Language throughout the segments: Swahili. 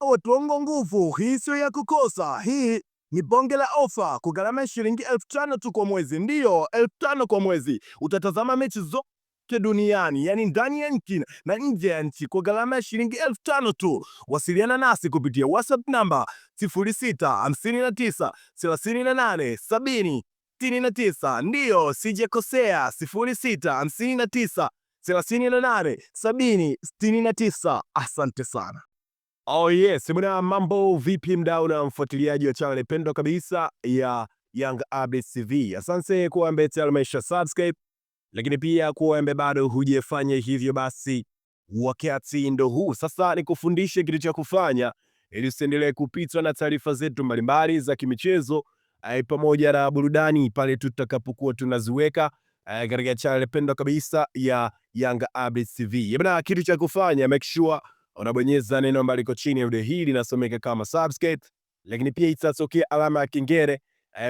Watu wangu nguvu, hii sio ya kukosa. Hii ni bonge la ofa kwa gharama ya shilingi 5,000 tu kwa mwezi. Ndiyo, 5,000 kwa mwezi. Utatazama mechi zote duniani, yani ndani ya nchi na nje ya nchi kwa gharama ya shilingi 5,000 tu. Wasiliana nasi kupitia WhatsApp namba 0659 38 70 69. Ndiyo, sijakosea, 0659 38 70 69. Asante sana. Oh yes, bwana, mambo vipi mdau na mfuatiliaji wa channel pendwa kabisa ya Young Updates TV. Asante kuwa ambaye tayari umesha subscribe, lakini pia kuwa ambaye bado hujafanya hivyo, basi wakati ndo huu sasa nikufundishe kitu cha kufanya ili usiendelee kupitwa na taarifa zetu mbalimbali za kimichezo pamoja na burudani pale tutakapokuwa tunaziweka katika channel pendwa kabisa ya Young Updates TV. Bwana, kitu cha kufanya, make sure unabonyeza neno ambalo liko chini ya video hili linasomeka kama subscribe, lakini pia itatokea alama ya kengele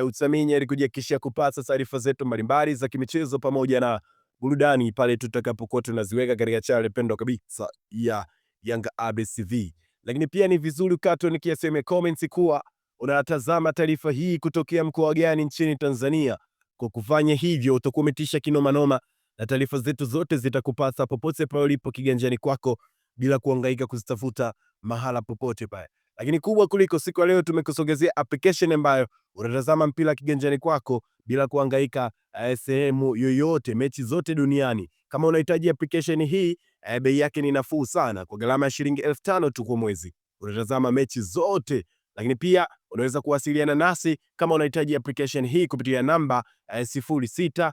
utaminya ili kujihakikishia kupata taarifa zetu mbalimbali za kimichezo pamoja na burudani pale tutakapokuwa tunaziweka katika channel pendwa kabisa ya Young Updates TV. Lakini pia ni vizuri ukatuandikia sehemu ya comments kuwa unatazama taarifa hii kutokea mkoa gani nchini Tanzania. Kwa kufanya hivyo utakuwa umetisha kinoma noma na taarifa zetu zote zitakupata popote pale ulipo kiganjani kwako bila kuhangaika kuzitafuta mahala popote pale. Lakini kubwa kuliko siku ya leo tumekusogezea application ambayo unatazama mpira kiganjani kwako bila kuhangaika sehemu yoyote, mechi zote duniani. Kama unahitaji application hii, bei yake ni nafuu sana kwa gharama ya shilingi 5,000 tu kwa mwezi. Unatazama mechi zote, lakini pia unaweza kuwasiliana nasi kama unahitaji application hii kupitia namba 0659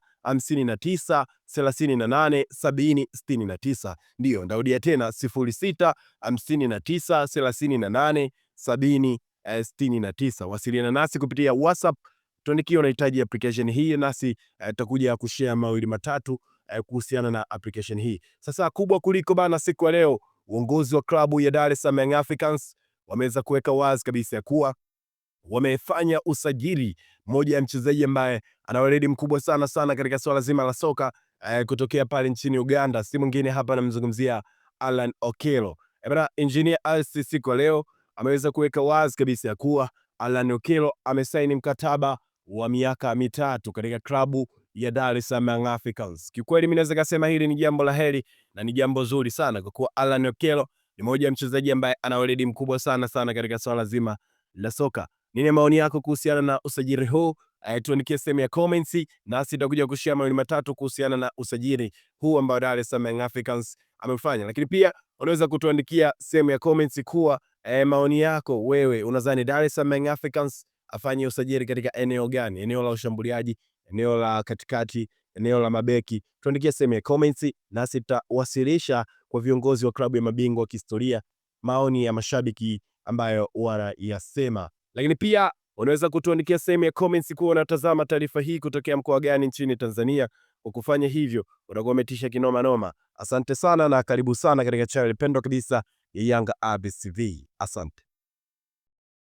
38 70 69. Ndio, ndarudia tena 0659 38 70 69. Wasiliana nasi kupitia WhatsApp, tuandikie unahitaji application hii nasi tutakuja kushare mawili matatu kuhusiana na application hii. Sasa kubwa kuliko bana, siku ya leo uongozi wa klabu ya Dar es Salaam Young Africans wameweza kuweka wazi kabisa ya kuwa wamefanya usajili moja ya mchezaji ambaye ana weledi mkubwa sana katika swala zima la soka kutokea pale nchini Uganda. Si mwingine hapa namzungumzia Allan Okello. Bwana, Engineer RC siku leo ameweza kuweka wazi kabisa ya kuwa Allan Okello amesaini mkataba wa miaka 3 katika klabu ya Dar es Salaam Young Africans. Kiukweli mimi naweza kusema hili ni jambo la heri na ni jambo zuri sana kwa kuwa Allan Okello ni moja ya mchezaji ambaye ana weledi mkubwa sana katika swala zima la soka. Nini maoni yako kuhusiana na usajili huu? Tuandikie sehemu ya comments nasi tutakuja kushare mawili matatu kuhusiana na usajili huu ambao Dar es Salaam Young Africans amefanya. Lakini pia unaweza kutuandikia sehemu ya comments kuwa maoni yako, wewe unadhani Dar es Salaam Young Africans afanye usajili katika eneo gani? Eneo la ushambuliaji, eneo la katikati, eneo la mabeki? Tuandikie sehemu ya comments nasi tutawasilisha kwa viongozi wa klabu ya mabingwa wa kihistoria maoni ya mashabiki ambayo wanayasema. Lakini pia unaweza kutuandikia sehemu ya comments kuwa unatazama taarifa hii kutokea mkoa gani nchini Tanzania. Kwa kufanya hivyo utakuwa umetisha kinoma noma. Asante sana na karibu sana katika channel pendwa kabisa ya Young Updates TV. Asante.